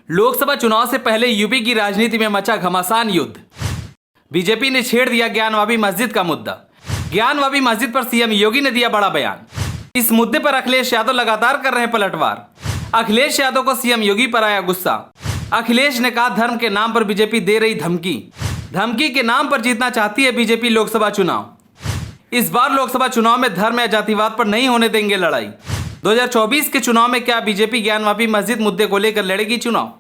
लोकसभा चुनाव से पहले यूपी की राजनीति में मचा घमासान युद्ध। बीजेपी ने छेड़ दिया ज्ञानवापी मस्जिद का मुद्दा। ज्ञानवापी मस्जिद पर सीएम योगी ने दिया बड़ा बयान। इस मुद्दे पर अखिलेश यादव लगातार कर रहे हैं पलटवार। अखिलेश यादव को सीएम योगी पर आया गुस्सा। अखिलेश ने कहा धर्म के नाम पर बीजेपी दे रही धमकी। धमकी के नाम पर जीतना चाहती है बीजेपी लोकसभा चुनाव। इस बार लोकसभा चुनाव में धर्म या जातिवाद पर नहीं होने देंगे लड़ाई। 2024 के चुनाव में क्या बीजेपी ज्ञानवापी मस्जिद मुद्दे को लेकर लड़ेगी चुनाव?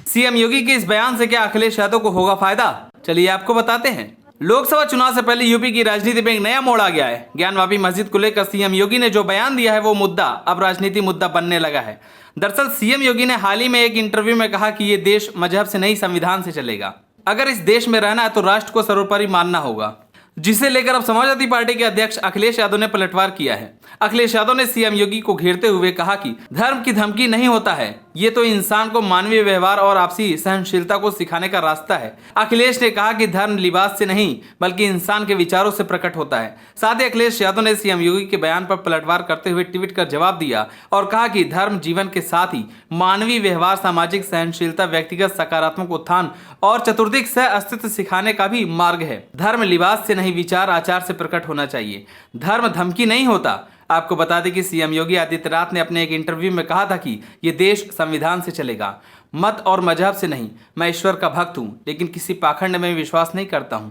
सीएम योगी के इस बयान से क्या अखिलेश यादव को होगा फायदा? चलिए आपको बताते हैं। लोकसभा चुनाव से पहले यूपी की राजनीति में एक नया मोड़ आ गया है। ज्ञानवापी मस्जिद को लेकर सीएम योगी ने जो बयान दिया है वो मुद्दा अब राजनीति मुद्दा बनने लगा है। दरअसल सीएम योगी ने हाल ही में एक इंटरव्यू में कहा कि ये देश मजहब से नहीं संविधान से चलेगा। अगर इस देश में रहना है तो राष्ट्र को सर्वोपरि मानना होगा, जिसे लेकर अब समाजवादी पार्टी के अध्यक्ष अखिलेश यादव ने पलटवार किया है। अखिलेश यादव ने सीएम योगी को घेरते हुए कहा कि धर्म की धमकी नहीं होता है, ये तो इंसान को मानवीय व्यवहार और आपसी सहनशीलता को सिखाने का रास्ता है। अखिलेश ने कहा कि धर्म लिबास से नहीं बल्कि इंसान के विचारों से प्रकट होता है। साथ ही अखिलेश यादव ने सीएम योगी के बयान पर पलटवार करते हुए ट्वीट कर जवाब दिया और कहा कि धर्म जीवन के साथ ही मानवीय व्यवहार, सामाजिक सहनशीलता, व्यक्तिगत सकारात्मक उत्थान और चतुर्दिक सह अस्तित्व सिखाने का भी मार्ग है। धर्म लिबास से नहीं, विचार आचार से प्रकट होना चाहिए। धर्म धमकी नहीं होता। आपको बता दें कि सीएम योगी आदित्यनाथ ने अपने एक इंटरव्यू में कहा था कि ये देश संविधान से चलेगा, मत और मजहब से नहीं। मैं ईश्वर का भक्त हूं, लेकिन किसी पाखंड में विश्वास नहीं करता हूं।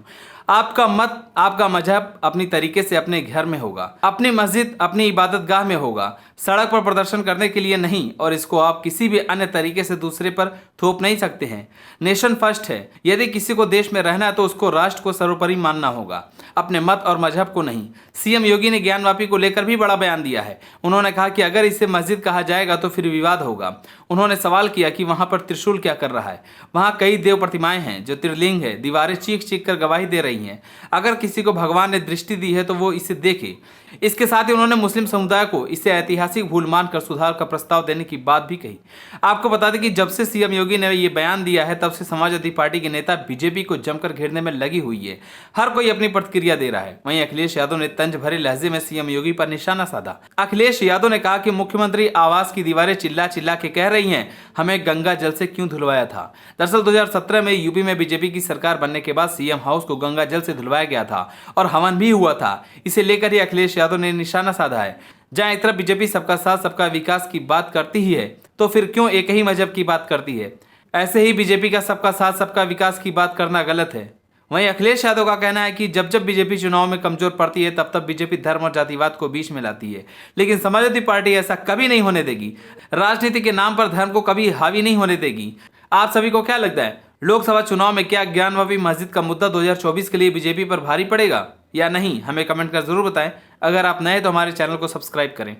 आपका मत, आपका मजहब अपनी तरीके से अपने घर में होगा, अपनी मस्जिद, अपनी इबादत गाह में होगा, सड़क पर प्रदर्शन करने के लिए नहीं, और इसको आप किसी भी अन्य तरीके से दूसरे पर थोप नहीं सकते हैं। नेशन फर्स्ट है। यदि किसी को देश में रहना है तो उसको राष्ट्र को सर्वोपरि मानना होगा, अपने मत और मजहब को नहीं। सीएम योगी ने ज्ञानवापी को लेकर भी बड़ा बयान दिया है। उन्होंने कहा कि अगर इसे मस्जिद कहा जाएगा तो फिर विवाद होगा। उन्होंने सवाल किया कि वहां पर त्रिशूल क्या कर रहा है? वहां कई देव प्रतिमाएं हैं जो त्रिलिंग है, दीवारें चीख चीख कर गवाही दे रही हैं। अगर किसी को भगवान ने दृष्टि दी है तो वो इसे देखे। इसके साथ ही उन्होंने मुस्लिम समुदाय को इसे ऐतिहासिक भूल मानकर सुधार का प्रस्ताव देने की बात भी कही। आपको बता दें कि जब से सीएम योगी ने ये बयान दिया है तब से समाजवादी पार्टी के नेता बीजेपी को जमकर घेरने में लगी हुई है। हर कोई अपनी प्रतिक्रिया दे रहा है। वहीं अखिलेश यादव ने तंज भरे लहजे में सीएम योगी पर निशाना साधा। अखिलेश यादव ने कहा कि मुख्यमंत्री आवास की दीवारें चिल्ला चिल्ला के कह रही हैं हमें गंगा जल से क्यों धुलवाया था। दरअसल 2017 में यूपी में बीजेपी की सरकार बनने के बाद सीएम हाउस को गंगा जल से धुलवाया गया था और हवन भी हुआ था। इसे लेकर ही अखिलेश यादव ने निशाना साधा है। जहां एक तरफ बीजेपी सबका साथ सबका विकास की बात करती ही है तो फिर क्यों एक ही मजहब की बात करती है? ऐसे ही बीजेपी का सबका साथ सबका विकास की बात करना गलत है। वहीं अखिलेश यादव का कहना है कि जब जब बीजेपी चुनाव में कमजोर पड़ती है तब तब बीजेपी धर्म और जातिवाद को बीच में लाती है, लेकिन समाजवादी पार्टी ऐसा कभी नहीं होने देगी। राजनीति के नाम पर धर्म को कभी हावी नहीं होने देगी। आप सभी को क्या लगता है, लोकसभा चुनाव में क्या ज्ञानवापी मस्जिद का मुद्दा 2024 के लिए बीजेपी पर भारी पड़ेगा या नहीं? हमें कमेंट कर जरूर बताएं। अगर आप नए तो हमारे चैनल को सब्सक्राइब करें।